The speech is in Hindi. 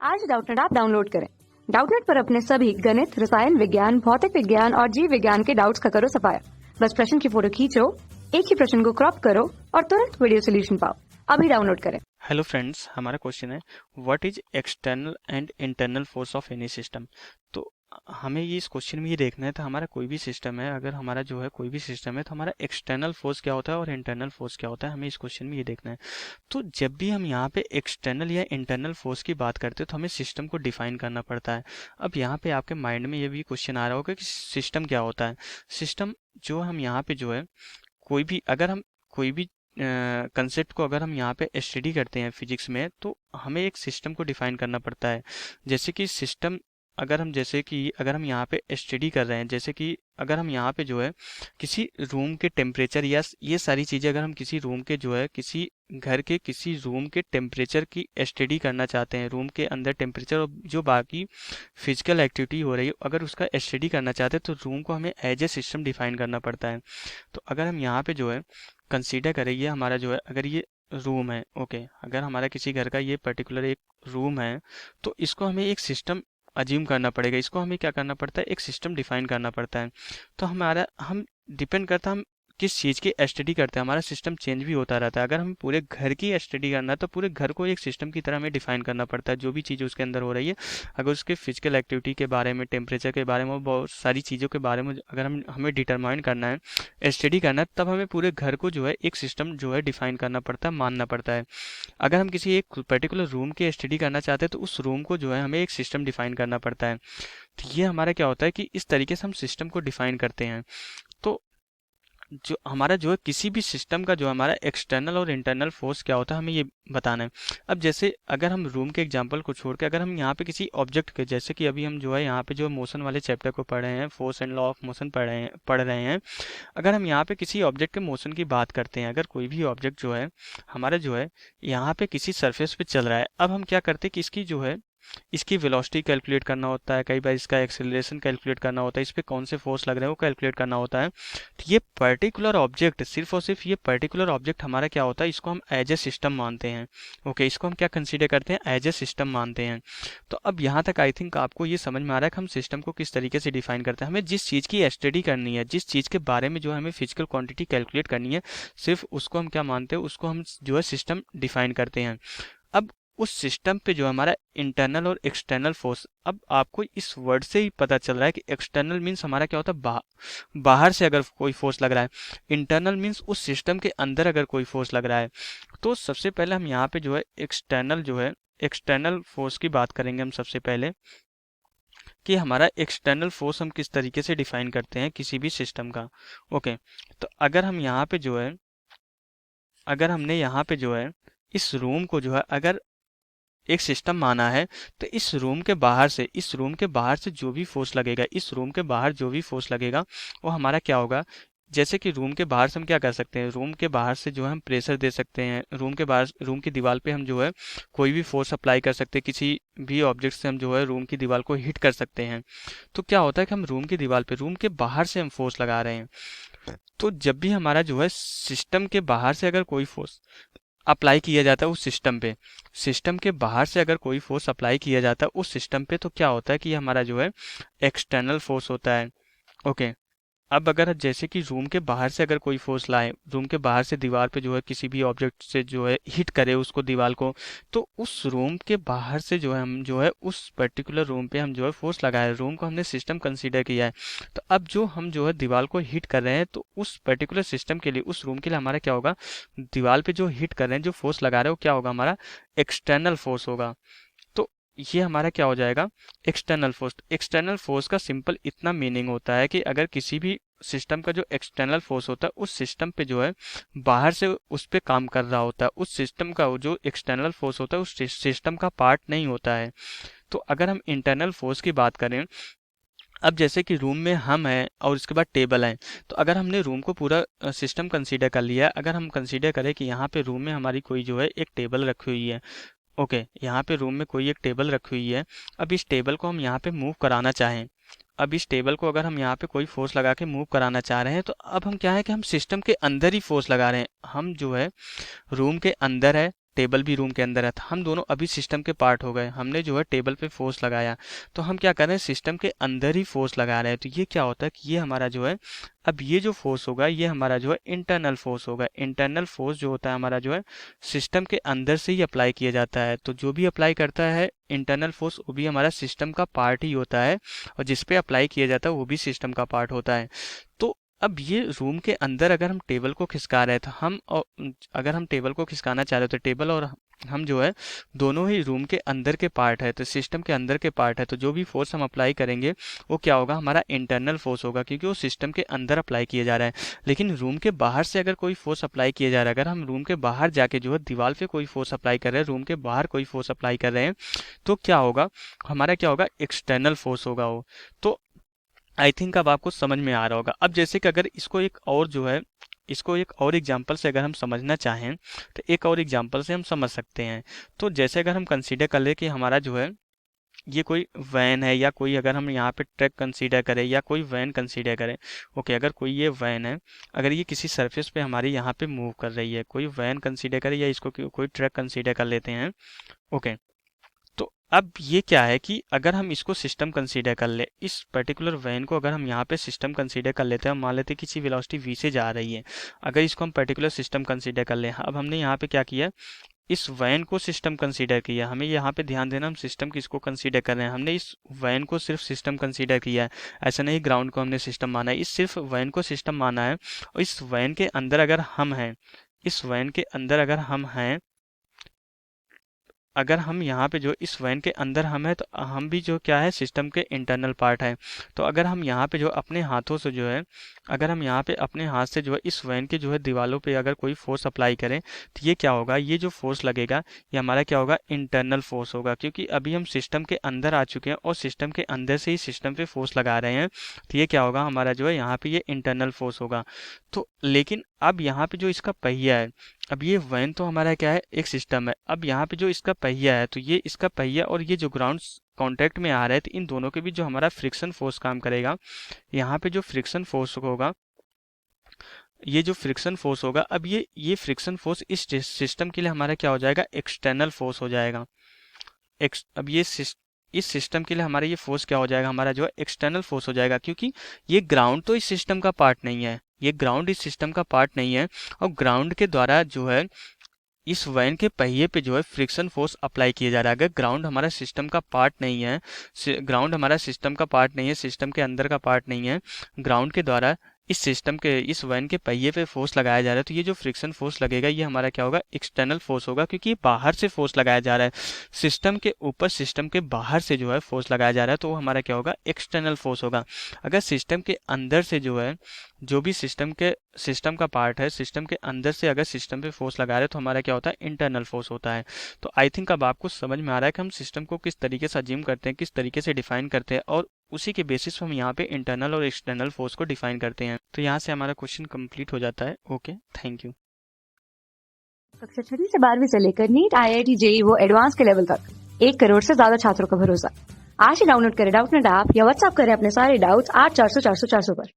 आज डाउटनेट ऐप डाउनलोड करें। डाउटनेट पर अपने सभी गणित, रसायन विज्ञान, भौतिक विज्ञान और जीव विज्ञान के डाउट्स का करो सफाया। बस प्रश्न की फोटो खींचो, एक ही प्रश्न को क्रॉप करो और तुरंत वीडियो सोल्यूशन पाओ। अभी डाउनलोड करें। हेलो फ्रेंड्स, हमारा क्वेश्चन है what is external and internal force of any system. तो हमें ये इस क्वेश्चन में ये देखना है, तो हमारा कोई भी सिस्टम है, अगर हमारा जो है कोई भी सिस्टम है तो हमारा एक्सटर्नल फोर्स क्या होता है और इंटरनल फोर्स क्या होता है, हमें इस क्वेश्चन में ये देखना है। तो जब भी हम यहाँ पे एक्सटर्नल या इंटरनल फोर्स की बात करते हैं तो हमें सिस्टम को डिफाइन करना पड़ता है। अब यहाँ पे आपके माइंड में ये भी क्वेश्चन आ रहा होगा कि सिस्टम क्या होता है। सिस्टम जो हम यहाँ पे जो है कोई भी अगर हम कोई भी कंसेप्ट को अगर हम यहाँ पे स्टडी करते हैं फिजिक्स में, तो हमें एक सिस्टम को डिफाइन करना पड़ता है। जैसे कि सिस्टम अगर हम यहाँ पे स्टडी कर रहे हैं, जैसे कि अगर हम यहाँ पे जो है किसी रूम के टेम्परेचर या ये सारी चीज़ें, अगर हम किसी रूम के जो है किसी घर के किसी रूम के टेम्परेचर की स्टडी करना चाहते हैं, रूम के अंदर टेम्परेचर और जो बाकी फिजिकल एक्टिविटी हो रही है अगर उसका स्टडी करना चाहते हैं, तो रूम को हमें एज ए सिस्टम डिफाइन करना पड़ता है। तो अगर हम यहाँ पे जो है कंसीडर करें, ये हमारा जो है अगर ये रूम है, ओके, अगर हमारा किसी घर का ये पर्टिकुलर एक रूम है, तो इसको हमें एक सिस्टम अज्यूम करना पड़ेगा। इसको हमें क्या करना पड़ता है, एक सिस्टम डिफाइन करना पड़ता है। तो हम डिपेंड करता है हम किस चीज़ की स्टडी करते हैं, हमारा सिस्टम चेंज भी होता रहता है। अगर हमें पूरे घर की स्टडी करना है तो पूरे घर को एक सिस्टम की तरह हमें डिफाइन करना पड़ता है। जो भी चीज़ उसके अंदर हो रही है, अगर उसके फिजिकल एक्टिविटी के बारे में, टेम्परेचर के बारे में, बहुत सारी चीज़ों के बारे में अगर हमें डिटरमाइन करना है, स्टडी करना है, तब हमें पूरे घर को जो है एक सिस्टम जो है डिफाइन करना पड़ता है, मानना पड़ता है। अगर हम किसी एक पर्टिकुलर रूम की स्टडी करना चाहते हैं तो उस रूम को जो है हमें एक सिस्टम डिफाइन करना पड़ता है। तो ये हमारा क्या होता है कि इस तरीके से हम सिस्टम को डिफाइन करते हैं। तो जो है किसी भी सिस्टम का जो हमारा एक्सटर्नल और इंटरनल फोर्स क्या होता है, हमें ये बताना है। अब जैसे अगर हम रूम के एग्जांपल को छोड़ के अगर हम यहाँ पे किसी ऑब्जेक्ट के, जैसे कि अभी हम जो है यहाँ पे जो मोशन वाले चैप्टर को पढ़ रहे हैं, force and law of motion पढ़ रहे हैं। अगर हम यहाँ पे किसी ऑब्जेक्ट के मोशन की बात करते हैं, अगर कोई भी ऑब्जेक्ट जो है हमारा जो है यहाँ पे किसी सरफेस पे चल रहा है, अब हम क्या करते हैं कि इसकी जो है इसकी वेलोसिटी कैलकुलेट करना होता है, कई बार इसका एक्सेलरेशन कैलकुलेट करना होता है, इस पर कौन से फोर्स लग रहे हैं वो कैलकुलेट करना होता है। तो ये पर्टिकुलर ऑब्जेक्ट, सिर्फ और सिर्फ ये पर्टिकुलर ऑब्जेक्ट हमारा क्या होता है, इसको हम एज ए सिस्टम मानते हैं। ओके, इसको हम क्या कंसीडर करते हैं, एज ए सिस्टम मानते हैं। तो अब यहाँ तक आई थिंक आपको ये समझ में आ रहा है कि हम सिस्टम को किस तरीके से डिफाइन करते हैं। हमें जिस चीज़ की स्टडी करनी है, जिस चीज़ के बारे में जो हमें फिजिकल क्वांटिटी कैलकुलेट करनी है, सिर्फ उसको हम क्या मानते हैं, उसको हम जो है सिस्टम डिफाइन करते हैं। अब उस सिस्टम पे जो हमारा इंटरनल और एक्सटर्नल फोर्स, अब आपको इस वर्ड से ही पता चल रहा है कि एक्सटर्नल मीन्स हमारा क्या होता है, बाहर से अगर कोई फोर्स लग रहा है। इंटरनल मीन्स उस सिस्टम के अंदर अगर कोई फोर्स लग रहा है। तो सबसे पहले हम यहाँ पे जो है एक्सटर्नल फोर्स की बात करेंगे हम सबसे पहले, कि हमारा एक्सटर्नल फोर्स हम किस तरीके से डिफाइन करते हैं किसी भी सिस्टम का। ओके, तो अगर हमने यहाँ पे जो है इस रूम को जो है अगर एक सिस्टम माना है, तो इस रूम के बाहर से जो भी फोर्स लगेगा, इस रूम के बाहर जो भी फोर्स लगेगा वो हमारा क्या होगा। जैसे कि रूम के बाहर से हम क्या कर सकते हैं, रूम के बाहर से जो है हम प्रेशर दे सकते हैं, रूम की दीवार पे हम जो है कोई भी फोर्स अप्लाई कर सकते हैं, किसी भी ऑब्जेक्ट से हम जो है रूम की दीवार को हिट कर सकते हैं। तो क्या होता है कि हम रूम की दीवार पे, रूम के बाहर से हम फोर्स लगा रहे हैं। तो जब भी हमारा जो है सिस्टम के बाहर से अगर कोई फोर्स अप्लाई किया जाता है उस सिस्टम पे, सिस्टम के बाहर से अगर कोई फोर्स अप्लाई किया जाता है उस सिस्टम पे, तो क्या होता है कि ये हमारा जो है एक्सटर्नल फोर्स होता है। ओके, अब अगर जैसे कि रूम के बाहर से अगर कोई फोर्स लाए, रूम के बाहर से दीवार पे जो है किसी भी ऑब्जेक्ट से जो है हिट करे उसको, दीवार को, तो उस रूम के बाहर से जो है हम जो है उस पर्टिकुलर रूम पे हम जो है फोर्स लगाए, रूम को हमने सिस्टम कंसीडर किया है। तो अब जो हम जो है दीवार को हिट कर रहे हैं, तो उस पर्टिकुलर सिस्टम के लिए, उस रूम के लिए हमारा क्या होगा, दीवार पे जो हिट कर रहे हैं, जो फोर्स लगा रहे हो, क्या होगा, हमारा एक्सटर्नल फोर्स होगा। तो ये हमारा क्या हो जाएगा, एक्सटर्नल फोर्स का सिंपल इतना मीनिंग होता है कि अगर किसी भी सिस्टम का जो एक्सटर्नल फोर्स होता है उस सिस्टम पे जो है बाहर से उस पे काम कर रहा होता है, उस सिस्टम का जो एक्सटर्नल फोर्स होता है उस सिस्टम का पार्ट नहीं होता है। तो अगर हम इंटरनल फोर्स की बात करें, अब जैसे कि रूम में हम हैं और उसके बाद टेबल है, तो अगर हमने रूम को पूरा सिस्टम कंसीडर कर लिया, अगर हम कंसीडर करें कि यहाँ पे रूम में हमारी कोई जो है एक टेबल रखी हुई है। ओके, यहाँ पे रूम में कोई एक टेबल रखी हुई है। अब इस टेबल को हम यहाँ पे मूव कराना चाहें, अब इस टेबल को अगर हम यहाँ पे कोई फोर्स लगा के मूव कराना चाह रहे हैं, तो अब हम क्या है कि हम सिस्टम के अंदर ही फोर्स लगा रहे हैं। हम जो है रूम के अंदर है, टेबल भी रूम के अंदर है, तो हम दोनों अभी सिस्टम के पार्ट हो गए। हमने जो है टेबल पे फोर्स लगाया, तो हम क्या कर रहे हैं, सिस्टम के अंदर ही फोर्स लगा रहे हैं। तो ये क्या होता है कि ये हमारा जो है, अब ये जो फोर्स होगा ये हमारा जो है इंटरनल फोर्स होगा। इंटरनल फोर्स जो होता है हमारा जो है सिस्टम के अंदर से ही अप्लाई किया जाता है। तो जो भी अप्लाई करता है इंटरनल फोर्स वो भी हमारा सिस्टम का पार्ट ही होता है, और जिस पे अप्लाई किया जाता है वो भी सिस्टम का पार्ट होता है। तो अब ये रूम के अंदर अगर हम टेबल को खिसका रहे हैं, तो अगर हम टेबल को खिसकाना चाह रहे हो, तो टेबल और हम जो है दोनों ही रूम के अंदर के पार्ट है, तो सिस्टम के अंदर के पार्ट है। तो जो भी फोर्स हम अप्लाई करेंगे वो क्या होगा, हमारा इंटरनल फोर्स होगा, क्योंकि वो सिस्टम के अंदर अप्लाई किया जा रहा है। लेकिन रूम के बाहर से अगर कोई फोर्स अप्लाई किया जा रहा है, अगर हम रूम के बाहर जाके जो है दीवार पे कोई फोर्स अप्लाई कर रहे हैं, रूम के बाहर कोई फोर्स अप्लाई कर रहे हैं, तो क्या होगा, हमारा क्या होगा, एक्सटर्नल फोर्स होगा वो। तो आई थिंक अब आपको समझ में आ रहा होगा। अब जैसे कि अगर इसको एक और जो है, इसको एक और एग्जांपल से अगर हम समझना चाहें, तो एक और एग्जांपल से हम समझ सकते हैं। तो जैसे अगर हम कंसीडर कर ले कि हमारा जो है ये कोई वैन है, या कोई अगर हम यहाँ पे ट्रक कंसीडर करें, या कोई वैन कंसीडर करें। ओके, अगर कोई ये वैन है, अगर ये किसी सरफेस पे हमारी यहाँ पे मूव कर रही है, कोई वैन कंसीडर करें या इसको कोई ट्रक कंसीडर कर लेते हैं। ओके, तो अब ये क्या है कि अगर हम इसको सिस्टम कंसीडर कर ले, इस पर्टिकुलर वैन को अगर हम यहाँ पे सिस्टम कंसीडर कर लेते हैं, मान लेते हैं किसी वेलोसिटी v से जा रही है, अगर इसको हम पर्टिकुलर सिस्टम कंसीडर कर ले। अब हमने यहाँ पे क्या किया, इस वैन को सिस्टम कंसीडर किया। हमें यहाँ पे ध्यान देना, हम सिस्टम किसको कंसीडर कर रहे हैं, हमने इस वैन को सिर्फ सिस्टम कंसीडर किया है, ऐसा नहीं ग्राउंड को हमने सिस्टम माना है, इस सिर्फ वैन को सिस्टम माना है। और इस वैन के अंदर अगर हम हैं, इस वैन के अंदर अगर हम हैं, अगर हम यहाँ पे जो इस वैन के अंदर हम है, तो हम भी जो क्या है, सिस्टम के इंटरनल पार्ट है। तो अगर हम यहाँ पे जो अपने हाथों से जो है, अगर हम यहाँ पे अपने हाथ से जो है इस वैन के जो है दीवारों पे अगर कोई फोर्स अप्लाई करें, तो ये क्या होगा, ये जो फोर्स लगेगा ये हमारा क्या होगा, इंटरनल फोर्स होगा, क्योंकि अभी हम सिस्टम के अंदर आ चुके हैं और सिस्टम के अंदर से ही सिस्टम पे फोर्स लगा रहे हैं। तो ये क्या होगा, हमारा जो है यहाँ पे ये इंटरनल फोर्स होगा। तो लेकिन अब यहाँ पे जो इसका पहिया है, अब ये वैन तो हमारा क्या है, एक सिस्टम है। अब यहाँ पे जो इसका पहिया है, तो ये इसका पहिया और ये जो ग्राउंड कांटेक्ट में आ रहा है, तो इन दोनों के बीच जो हमारा फ्रिक्शन फोर्स काम करेगा, यहाँ पे जो फ्रिक्शन फोर्स होगा, ये जो फ्रिक्शन फोर्स होगा, अब ये फ्रिक्शन फोर्स इस सिस्टम के लिए हमारा क्या हो जाएगा, एक्सटर्नल फोर्स हो जाएगा। अब ये इस सिस्टम के लिए हमारा ये फोर्स क्या हो जाएगा, हमारा जो है एक्सटर्नल फोर्स हो जाएगा, क्योंकि ये ग्राउंड तो इस सिस्टम का पार्ट नहीं है, ये ग्राउंड इस सिस्टम का पार्ट नहीं है। और ग्राउंड के द्वारा जो है इस वैन के पहिए पे जो है फ्रिक्शन फोर्स अप्लाई किया जा रहा है। अगर ग्राउंड हमारा सिस्टम का पार्ट नहीं है, ग्राउंड हमारा सिस्टम का पार्ट नहीं है, सिस्टम के अंदर का पार्ट नहीं है, ग्राउंड के द्वारा इस सिस्टम के इस वैन के पहिए पे फोर्स लगाया जा रहा है, तो ये जो फ्रिक्शन फोर्स लगेगा ये हमारा क्या होगा, एक्सटर्नल फोर्स होगा, क्योंकि ये बाहर से फोर्स लगाया जा रहा है। सिस्टम के ऊपर सिस्टम के बाहर से जो है फोर्स लगाया जा रहा है, तो वो हमारा क्या होगा, एक्सटर्नल फोर्स होगा। अगर सिस्टम के अंदर से जो है, जो भी सिस्टम का पार्ट है, सिस्टम के अंदर से अगर सिस्टम पे फोर्स लगा रहे हैं, तो हमारा क्या होता है, इंटरनल फोर्स होता है। तो आई थिंक अब आपको समझ में आ रहा है कि हम सिस्टम को किस तरीके से अज्यूम करते हैं, किस तरीके से डिफाइन करते हैं, और उसी के बेसिस पर हम यहाँ पे इंटरनल और एक्सटर्नल फोर्स को डिफाइन करते हैं। तो यहाँ से हमारा क्वेश्चन कंप्लीट हो जाता है। Okay, thank you. कक्षा 6 से 12वीं से लेकर नीट, IIT, JEE वो एडवांस के लेवल तक 1 करोड़ से ज्यादा छात्रों का भरोसा। आज ही डाउनलोड करें डाउटनेट ऐप या व्हाट्सएप करें अपने सारे डाउट्स 8400 400 400 पर।